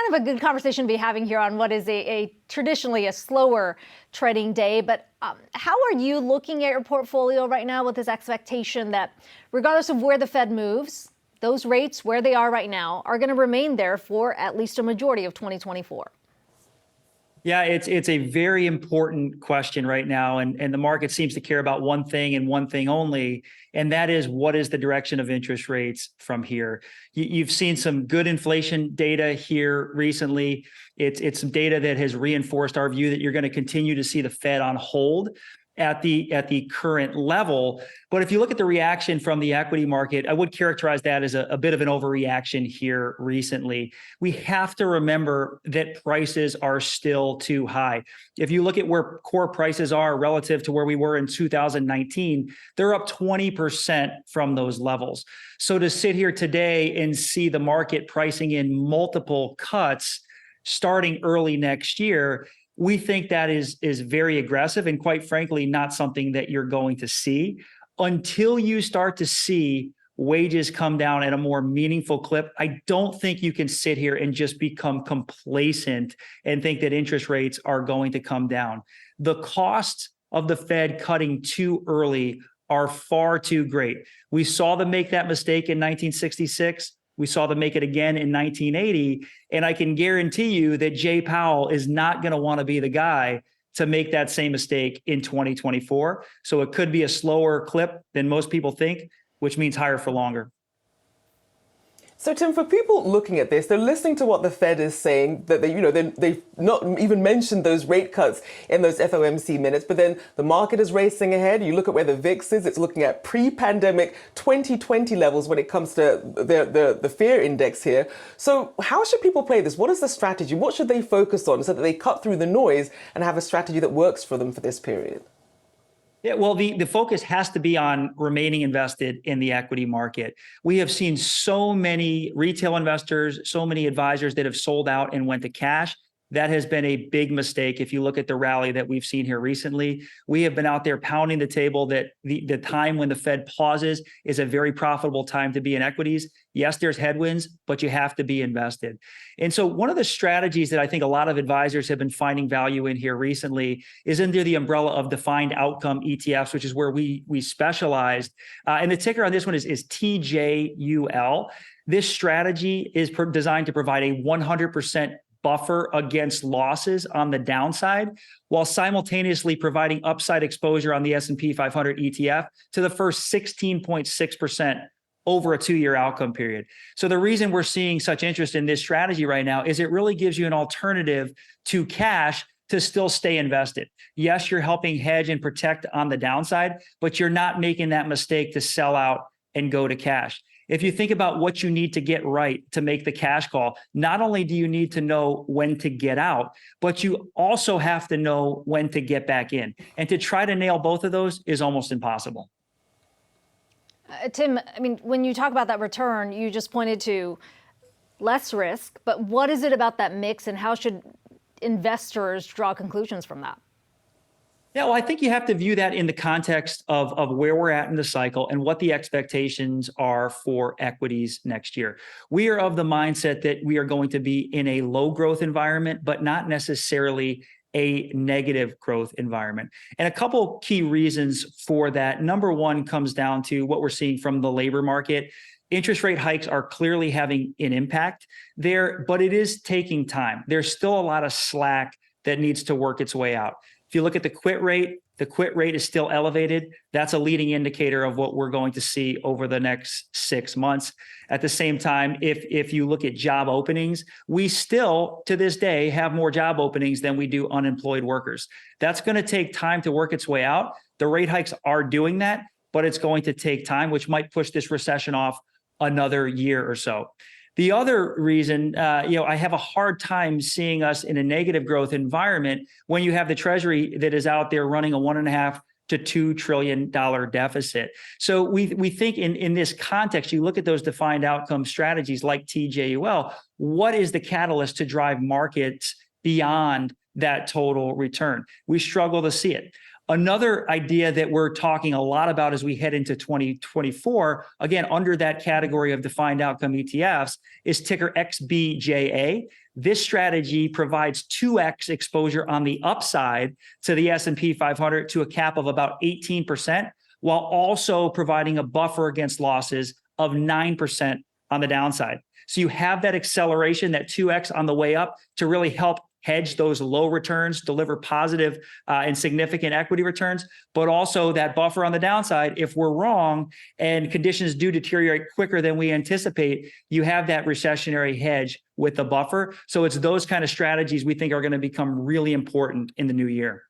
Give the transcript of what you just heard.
kind of a good conversation to be having here on what is a traditionally a slower trading day. But how are you looking at your portfolio right now with this expectation that regardless of where the Fed moves, those rates where they are right now are going to remain there for at least a majority of 2024? Yeah, it's a very important question right now. And the market seems to care about one thing and one thing only. And that is, what is the direction of interest rates from here? You've seen some good inflation data here recently. It's some data that has reinforced our view that you're going to continue to see the Fed on hold at the current level. But if you look at the reaction from the equity market, I would characterize that as a bit of an overreaction here recently. We have to remember that prices are still too high. If you look at where core prices are relative to where we were in 2019, they're up 20% from those levels. So to sit here today and see the market pricing in multiple cuts starting early next year, we think that is very aggressive and, quite frankly, not something that you're going to see until you start to see wages come down at a more meaningful clip. I don't think you can sit here and just become complacent and think that interest rates are going to come down. The costs of the Fed cutting too early are far too great. We saw them make that mistake in 1966. We saw them make it again in 1980. And I can guarantee you that Jay Powell is not going to want to be the guy to make that same mistake in 2024. So it could be a slower clip than most people think, which means higher for longer. So, Tim, for people looking at this, they're listening to what the Fed is saying, that they've not even mentioned those rate cuts in those FOMC minutes, but then the market is racing ahead. You look at where the VIX is, it's looking at pre-pandemic 2020 levels when it comes to the fear index here. So how should people play this? What is the strategy? What should they focus on so that they cut through the noise and have a strategy that works for them for this period? Yeah, well, the focus has to be on remaining invested in the equity market. We have seen so many retail investors, so many advisors that have sold out and went to cash. That has been a big mistake. If you look at the rally that we've seen here recently, we have been out there pounding the table that the time when the Fed pauses is a very profitable time to be in equities. Yes, there's headwinds, but you have to be invested. And so one of the strategies that I think a lot of advisors have been finding value in here recently is under the umbrella of defined outcome ETFs, which is where we specialized. And the ticker on this one is TJUL. This strategy is designed to provide a 100% buffer against losses on the downside, while simultaneously providing upside exposure on the S&P 500 ETF to the first 16.6% over a 2-year outcome period. So the reason we're seeing such interest in this strategy right now is it really gives you an alternative to cash to still stay invested. Yes, you're helping hedge and protect on the downside, but you're not making that mistake to sell out and go to cash. If you think about what you need to get right to make the cash call, not only do you need to know when to get out, but you also have to know when to get back in. And to try to nail both of those is almost impossible. Tim, I mean, when you talk about that return, you just pointed to less risk, but what is it about that mix and how should investors draw conclusions from that? Yeah, well, I think you have to view that in the context of where we're at in the cycle and what the expectations are for equities next year. We are of the mindset that we are going to be in a low growth environment, but not necessarily a negative growth environment. And a couple key reasons for that. Number one comes down to what we're seeing from the labor market. Interest rate hikes are clearly having an impact there, but it is taking time. There's still a lot of slack that needs to work its way out. If you look at the quit rate is still elevated. That's a leading indicator of what we're going to see over the next 6 months. At the same time, if you look at job openings, we still, to this day, have more job openings than we do unemployed workers. That's going to take time to work its way out. The rate hikes are doing that, but it's going to take time, which might push this recession off another year or so. The other reason, I have a hard time seeing us in a negative growth environment when you have the Treasury that is out there running a $1.5 to $2 trillion deficit. So we think in this context, you look at those defined outcome strategies like TJUL, what is the catalyst to drive markets beyond that total return? We struggle to see it. Another idea that we're talking a lot about as we head into 2024, again, under that category of defined outcome ETFs, is ticker XBJA. This strategy provides 2x exposure on the upside to the S&P 500 to a cap of about 18%, while also providing a buffer against losses of 9% on the downside. So you have that acceleration, that 2x on the way up to really help hedge those low returns, deliver positive and significant equity returns, but also that buffer on the downside. If we're wrong and conditions do deteriorate quicker than we anticipate, you have that recessionary hedge with the buffer. So it's those kind of strategies we think are going to become really important in the new year.